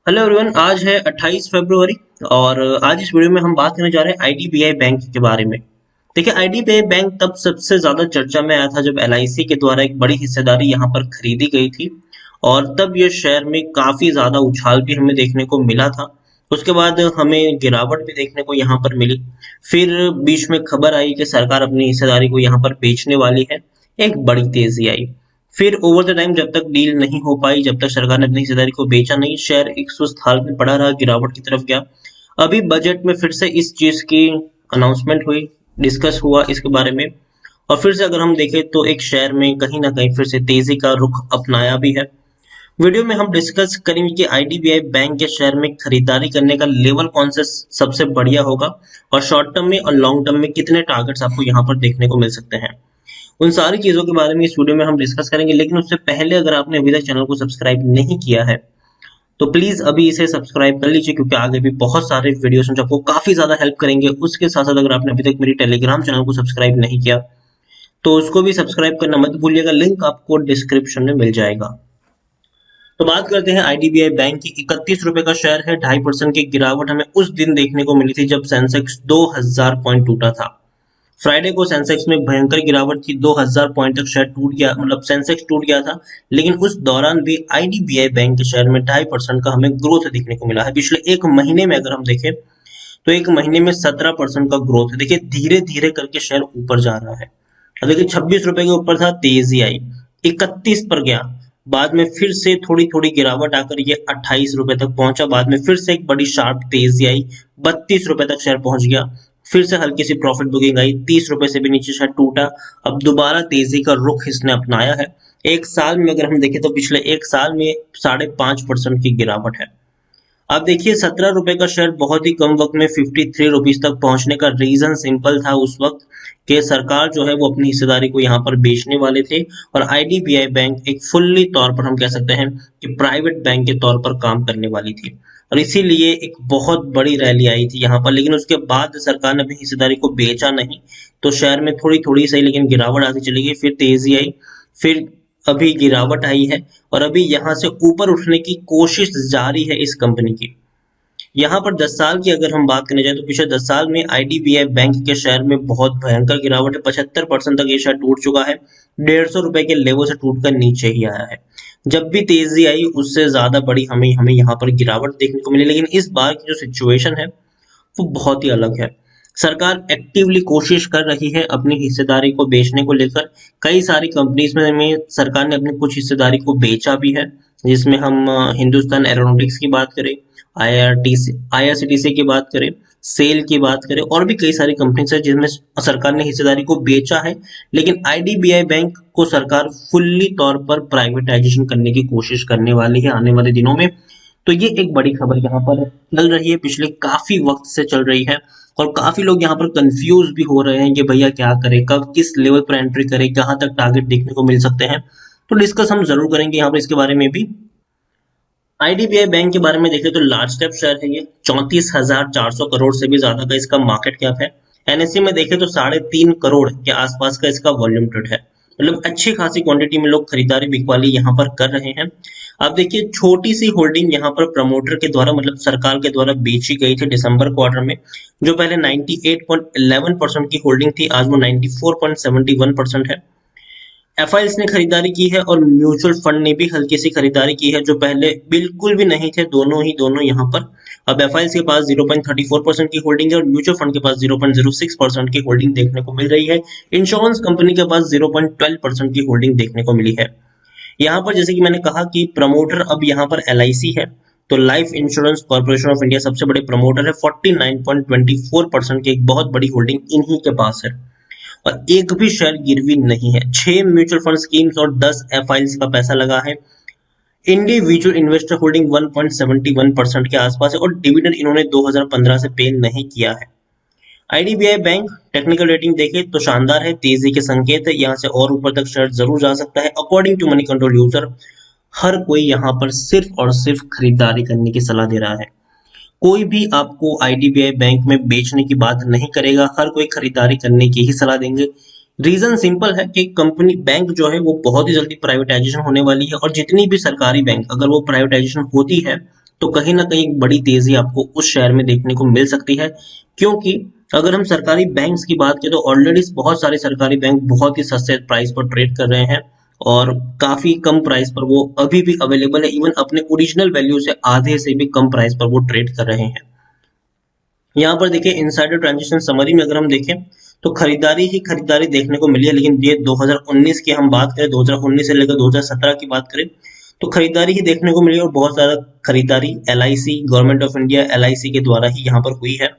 Hello everyone. आज है 28 फरवरी और आज इस वीडियो में हम बात करने जा रहे हैं आईडीबीआई बैंक के बारे में। देखिए, आईडीबीआई बैंक तब सबसे ज्यादा चर्चा में आया था जब एलआईसी के द्वारा एक बड़ी हिस्सेदारी यहाँ पर खरीदी गई थी और तब ये शेयर में काफी ज्यादा उछाल भी हमें देखने को मिला था। उसके बाद हमें गिरावट भी देखने को यहाँ पर मिली। फिर बीच में खबर आई कि सरकार अपनी हिस्सेदारी को यहाँ पर बेचने वाली है। एक बड़ी तेजी आई। फिर ओवर द टाइम जब तक डील नहीं हो पाई, जब तक सरकार ने अपनी हिस्सेदारी को बेचा नहीं, शेयर एक सुस्त हालत में पड़ा रहा, गिरावट की तरफ गया। अभी बजट में फिर से इस चीज की अनाउंसमेंट हुई, डिस्कस हुआ इसके बारे में। और फिर से अगर हम देखें तो एक शेयर में कहीं ना कहीं फिर से तेजी का रुख अपनाया भी है। वीडियो में हम डिस्कस करेंगे कि आईडीबीआई बैंक के शेयर में खरीदारी करने का लेवल कौन से सबसे बढ़िया होगा और शॉर्ट टर्म में और लॉन्ग टर्म में कितने टारगेट्स आपको यहाँ पर देखने को मिल सकते हैं। उन सारी चीजों के बारे में इस वीडियो में हम डिस्कस करेंगे, लेकिन उससे पहले अगर आपने अभी तक चैनल को सब्सक्राइब नहीं किया है तो प्लीज अभी इसे सब्सक्राइब कर लीजिए, क्योंकि आगे भी बहुत सारे वीडियोस हैं जो आपको काफी ज्यादा हेल्प करेंगे। उसके साथ साथ अगर आपने अभी तक मेरी टेलीग्राम चैनल को सब्सक्राइब नहीं किया तो उसको भी सब्सक्राइब करना मत भूलिएगा, लिंक आपको डिस्क्रिप्शन में मिल जाएगा। तो बात करते हैं आईडीबीआई बैंक की। 31 रुपए का शेयर है। 2.5% की गिरावट हमें उस दिन देखने को मिली थी जब सेंसेक्स 2000 पॉइंट टूटा था। फ्राइडे को सेंसेक्स में भयंकर गिरावट थी, 2000 पॉइंट तक शेयर टूट गया, मतलब सेंसेक्स टूट गया था। लेकिन उस दौरान भी आईडीबीआई बैंक के शेयर में 2.5% का हमें ग्रोथ देखने को मिला है। पिछले एक महीने में अगर हम देखें तो एक महीने में 17% का ग्रोथ है। देखिए, धीरे धीरे करके शेयर ऊपर जा रहा है। अब देखिए, 26 रुपए के ऊपर था, तेजी आई, 31 पर गया, बाद में फिर से थोड़ी थोड़ी गिरावट आकर ये 28 रुपए तक पहुंचा। बाद में फिर से एक बड़ी शार्प तेजी आई, 32 रुपए तक शेयर पहुंच गया। फिर से हल्की सी प्रॉफिट बुकिंग आई, 30 रुपए से भी नीचे शेयर टूटा। अब दोबारा तेजी का रुख इसने अपनाया है। एक साल में अगर हम देखें तो पिछले एक साल में 5.5% की गिरावट है। आप देखिए, 17 रुपए का शेयर बहुत ही कम वक्त में 53 रुपीज तक पहुंचने का रीजन सिंपल था उस वक्त कि सरकार जो है वो अपनी हिस्सेदारी को यहाँ पर बेचने वाले थे और आईडीबीआई बैंक एक फुल्ली तौर पर हम कह सकते हैं कि प्राइवेट बैंक के तौर पर काम करने वाली थी। और इसीलिए एक बहुत बड़ी रैली आई थी यहाँ पर। लेकिन उसके बाद सरकार ने अपनी हिस्सेदारी को बेचा नहीं, तो शेयर में थोड़ी थोड़ी सही लेकिन गिरावट आती चली गई। फिर तेजी आई, फिर अभी गिरावट आई है और अभी यहाँ से ऊपर उठने की कोशिश जारी है इस कंपनी की। यहाँ पर 10 साल की अगर हम बात करने जाए तो पिछले 10 साल में आईडीबीआई बैंक के शेयर में बहुत भयंकर गिरावट है। 75% तक ये शेयर टूट चुका है। 150 रुपए के लेवल से टूटकर नीचे ही आया है। जब भी तेजी आई उससे ज्यादा बड़ी हमें हमें यहाँ पर गिरावट देखने को मिली। लेकिन इस बार की जो सिचुएशन है वो बहुत ही अलग है। सरकार एक्टिवली कोशिश कर रही है अपनी हिस्सेदारी को बेचने को लेकर। कई सारी कंपनीज में सरकार ने अपनी कुछ हिस्सेदारी को बेचा भी है, जिसमें हम हिंदुस्तान एरोनॉटिक्स की बात करें, आईआरसीटीसी की बात करें, सेल की बात करें, और भी कई सारी कंपनीज है जिनमें सरकार ने हिस्सेदारी को बेचा है। लेकिन आईडीबीआई बैंक को सरकार फुल्ली तौर पर प्राइवेटाइजेशन करने की कोशिश करने वाली है आने वाले दिनों में। तो ये एक बड़ी खबर यहाँ पर चल रही है, पिछले काफी वक्त से चल रही है और काफी लोग यहाँ पर कंफ्यूज भी हो रहे हैं कि भैया क्या करें, कब किस लेवल पर एंट्री करें, कहाँ तक टारगेट देखने को मिल सकते हैं। तो डिस्कस हम जरूर करेंगे यहाँ पर इसके बारे में भी। आईडीबीआई बैंक के बारे में देखें तो लार्ज कैप शेयर है ये। 34,400 करोड़ से भी ज्यादा का इसका मार्केट कैप है। एनएससी में देखें तो 3.5 करोड़ के आसपास का इसका वॉल्यूम ट्रेड है। मतलब अच्छी खासी क्वांटिटी में लोग खरीदारी बिकवाली यहाँ पर कर रहे हैं। आप देखिए, छोटी सी होल्डिंग यहाँ पर प्रमोटर के द्वारा, मतलब सरकार के द्वारा बेची गई थी दिसंबर क्वार्टर में, जो पहले 98.11% की होल्डिंग थी, आज वो 94.71% है। एफआईएस ने खरीदारी की है और म्यूचुअल फंड ने भी हल्की सी खरीदारी की है, जो पहले बिल्कुल भी नहीं थे, दोनों यहाँ पर। अब एफआईएस के पास 0.34% की होल्डिंग है और म्यूचुअल फंड के पास 0.06% की होल्डिंग देखने को मिल रही है। इंश्योरेंस कंपनी के पास 0.12% की होल्डिंग देखने को मिली है। यहाँ पर जैसे कि मैंने कहा कि प्रमोटर अब यहाँ पर एलआईसी है, तो life insurance corporation of India सबसे बड़े प्रमोटर है। 49.24% की एक बहुत बड़ी होल्डिंग इन्हीं के पास है और एक भी शेयर गिरवी नहीं है। 6 म्यूचुअल फंड स्कीम्स और 10 एफआईएस का पैसा लगा है। इंडिविजुअल इन्वेस्टर होल्डिंग 1.71% के आसपास है और डिविडेंड इन्होंने 2015 से पे नहीं किया है। आईडीबीआई बैंक टेक्निकल रेटिंग देखे तो शानदार है, तेजी के संकेत है, यहाँ से और ऊपर तक शेयर जरूर जा सकता है। According to Money Control user, हर कोई यहाँ पर सिर्फ और सिर्फ खरीदारी करने की सलाह दे रहा है। कोई भी आपको आईडीबीआई बैंक में बेचने की बात नहीं करेगा, हर कोई खरीदारी करने की ही सलाह देंगे। रीजन सिंपल है कि कंपनी बैंक जो है वो बहुत ही जल्दी प्राइवेटाइजेशन होने वाली है और जितनी भी सरकारी बैंक अगर वो प्राइवेटाइजेशन होती है तो कहीं ना कहीं एक बड़ी तेजी आपको उस शेयर में देखने को मिल सकती है। क्योंकि अगर हम सरकारी बैंक्स की बात करें तो ऑलरेडी बहुत सारे सरकारी बैंक बहुत ही सस्ते प्राइस पर ट्रेड कर रहे हैं और काफी कम प्राइस पर वो अभी भी अवेलेबल है, इवन अपने ओरिजिनल वैल्यू से आधे से भी कम प्राइस पर वो ट्रेड कर रहे हैं। यहाँ पर देखिए इनसाइडर ट्रांजेक्शन समरी में अगर हम देखें तो खरीदारी ही खरीदारी देखने को मिली है, लेकिन ये 2019 की हम बात करें, 2019 से लेकर 2017 की बात करें तो खरीदारी ही देखने को मिली और बहुत ज्यादा खरीदारी LIC, government of India LIC के द्वारा ही यहाँ पर हुई है।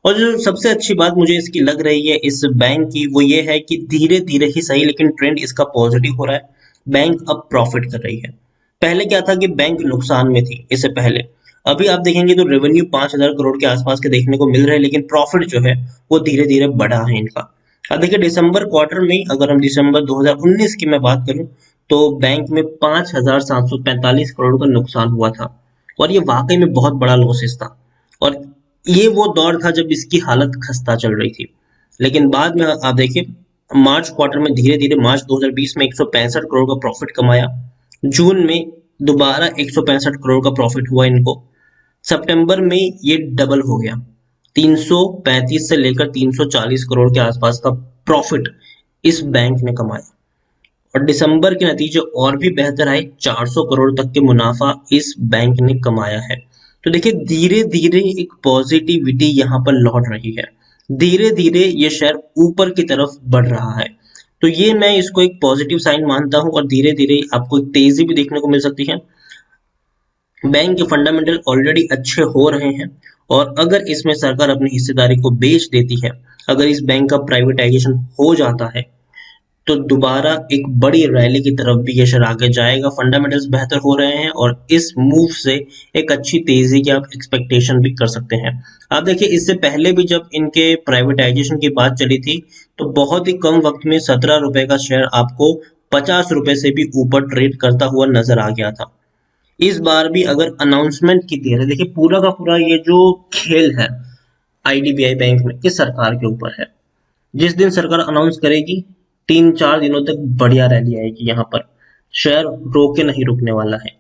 और जो सबसे अच्छी बात मुझे इसकी लग रही है इस बैंक की वो ये है कि धीरे धीरे ही सही लेकिन ट्रेंड इसका पॉजिटिव हो रहा है। बैंक अब प्रॉफिट कर रही है। पहले क्या था कि बैंक नुकसान में थी इससे पहले, अभी आप देखेंगे तो रेवेन्यू 5,000 करोड़ के आसपास के देखने को मिल रहे हैं, लेकिन प्रॉफिट जो है वो धीरे धीरे बढ़ा है इनका। अब देखिए दिसंबर क्वार्टर में अगर हम दिसंबर 2019 की मैं बात करूं तो बैंक में 5,745 करोड़ का नुकसान हुआ था और ये वाकई में बहुत बड़ा लॉसेस था। और ये वो दौर था जब इसकी हालत खस्ता चल रही थी। लेकिन बाद में आप देखिए मार्च क्वार्टर में धीरे धीरे मार्च 2020 में 165 करोड़ का प्रॉफिट कमाया, जून में दोबारा 165 करोड़ का प्रॉफिट हुआ इनको, सितंबर में ये डबल हो गया, 335 से लेकर 340 करोड़ के आसपास का प्रॉफिट इस बैंक ने कमाया। और दिसंबर के नतीजे और भी बेहतर आए, 400 करोड़ तक के मुनाफा इस बैंक ने कमाया है। तो देखिए धीरे धीरे एक पॉजिटिविटी यहाँ पर लौट रही है, धीरे धीरे ये शेयर ऊपर की तरफ बढ़ रहा है। तो ये मैं इसको एक पॉजिटिव साइन मानता हूँ और धीरे धीरे आपको एक तेजी भी देखने को मिल सकती है। बैंक के फंडामेंटल ऑलरेडी अच्छे हो रहे हैं और अगर इसमें सरकार अपनी हिस्सेदारी को बेच देती है, अगर इस बैंक का प्राइवेटाइजेशन हो जाता है तो दोबारा एक बड़ी रैली की तरफ भी ये शेयर आगे जाएगा। फंडामेंटल्स बेहतर हो रहे हैं और इस मूव से एक अच्छी तेजी की आप एक्सपेक्टेशन भी कर सकते हैं। आप देखिए इससे पहले भी जब इनके प्राइवेटाइजेशन की बात चली थी तो बहुत ही कम वक्त में 17 रुपए का शेयर आपको 50 रुपए से भी ऊपर ट्रेड करता हुआ नजर आ गया था। इस बार भी अगर अनाउंसमेंट की देर है, देखिए पूरा का पूरा ये जो खेल है आईडीबीआई बैंक में ये सरकार के ऊपर है। जिस दिन सरकार अनाउंस करेगी 3-4 दिनों तक बढ़िया रैली आएगी, यहाँ पर शेयर रोके नहीं रुकने वाला है।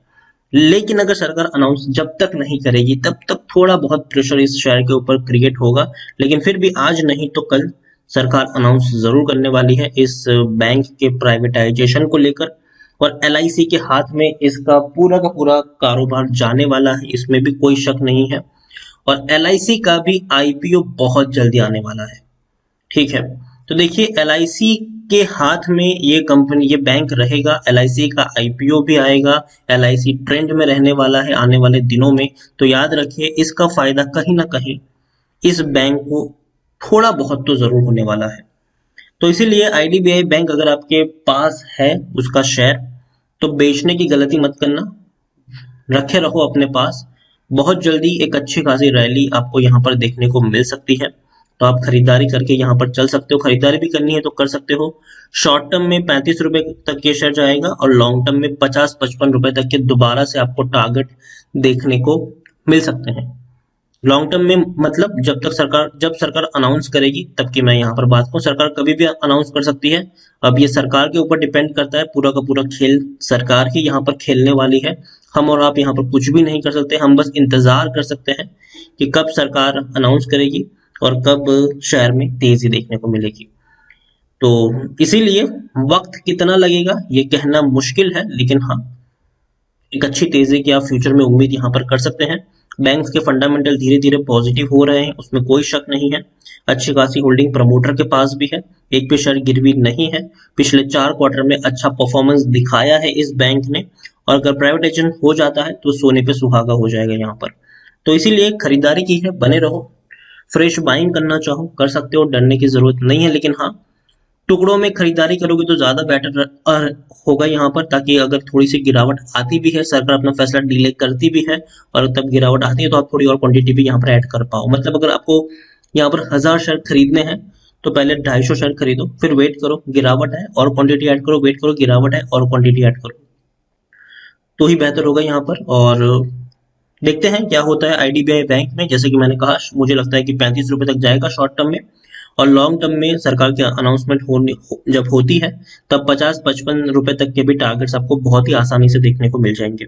लेकिन अगर सरकार अनाउंस जब तक नहीं करेगी तब तक थोड़ा बहुत प्रेशर इस शेयर के ऊपर क्रिएट होगा, लेकिन फिर भी आज नहीं तो कल सरकार अनाउंस जरूर करने वाली है इस बैंक के प्राइवेटाइजेशन को लेकर। और एलआईसी के हाथ में इसका पूरा का पूरा कारोबार जाने वाला है, इसमें भी कोई शक नहीं है। और एलआईसी का भी आईपीओ बहुत जल्दी आने वाला है, ठीक है। तो देखिए एलआईसी के हाथ में ये कंपनी, ये बैंक रहेगा, एलआईसी का आईपीओ भी आएगा, एलआईसी ट्रेंड में रहने वाला है आने वाले दिनों में। तो याद रखिए इसका फायदा कहीं ना कहीं इस बैंक को थोड़ा बहुत तो जरूर होने वाला है। तो इसीलिए आईडीबीआई बैंक अगर आपके पास है उसका शेयर तो बेचने की गलती मत करना, रखे रहो अपने पास। बहुत जल्दी एक अच्छी खासी रैली आपको यहाँ पर देखने को मिल सकती है, तो आप खरीदारी करके यहाँ पर चल सकते हो। खरीदारी भी करनी है तो कर सकते हो। शॉर्ट टर्म में 35 रुपए तक के शेयर जाएगा और लॉन्ग टर्म में 50-55 रुपए तक के दोबारा से आपको टारगेट देखने को मिल सकते हैं। लॉन्ग टर्म में मतलब जब सरकार अनाउंस करेगी तब की मैं यहाँ पर बात करूँ, सरकार कभी भी अनाउंस कर सकती है। अब ये सरकार के ऊपर डिपेंड करता है, पूरा का पूरा खेल सरकार ही यहाँ पर खेलने वाली है। हम और आप यहाँ पर कुछ भी नहीं कर सकते, हम बस इंतजार कर सकते हैं कि कब सरकार अनाउंस करेगी और कब शेयर में तेजी देखने को मिलेगी। तो इसीलिए वक्त कितना लगेगा ये कहना मुश्किल है, लेकिन हाँ एक अच्छी तेजी की आप फ्यूचर में उम्मीद यहाँ पर कर सकते हैं। बैंक्स के फंडामेंटल धीरे धीरे पॉजिटिव हो रहे हैं, उसमें कोई शक नहीं है। अच्छी खासी होल्डिंग प्रमोटर के पास भी है, एक भी शेयर गिरवी नहीं है। पिछले 4 क्वार्टर में अच्छा परफॉर्मेंस दिखाया है इस बैंक ने और अगर प्राइवेटाइजेशन हो जाता है तो सोने पे सुहागा हो जाएगा यहाँ पर। तो इसीलिए खरीदारी की है, बने रहो। फ्रेश बाइंग करना चाहो कर सकते हो, डरने की जरूरत नहीं है। लेकिन हाँ टुकड़ों में खरीदारी करोगे तो ज्यादा बेटर होगा यहाँ पर, ताकि अगर थोड़ी सी गिरावट आती भी है, सरकार अपना फैसला डिले करती भी है और तब गिरावट आती है तो आप थोड़ी और क्वांटिटी भी यहाँ पर ऐड कर पाओ। मतलब अगर आपको यहाँ पर 1000 शेयर खरीदने हैं तो पहले 250 शेयर खरीदो, फिर वेट करो गिरावट है और क्वांटिटी ऐड करो, वेट करो गिरावट है और क्वांटिटी ऐड करो, तो ही बेहतर होगा यहाँ पर। और देखते हैं क्या होता है आईडीबीआई बैंक में। जैसे कि मैंने कहा मुझे लगता है कि 35 रुपए तक जाएगा शॉर्ट टर्म में और लॉन्ग टर्म में सरकार की अनाउंसमेंट जब होती है तब 50-55 रुपए तक के भी टारगेट्स आपको बहुत ही आसानी से देखने को मिल जाएंगे।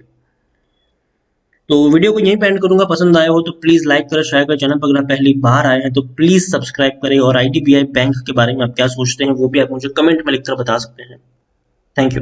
तो वीडियो को यहीं पे एंड करूंगा। पसंद आया हो तो प्लीज लाइक करें, शेयर करें। चैनल पर अगर आप पहली बार आए हैं तो प्लीज सब्सक्राइब करें, और आईडीबीआई बैंक के बारे में आप क्या सोचते हैं वो भी आप मुझे कमेंट में लिखकर बता सकते हैं। Thank you.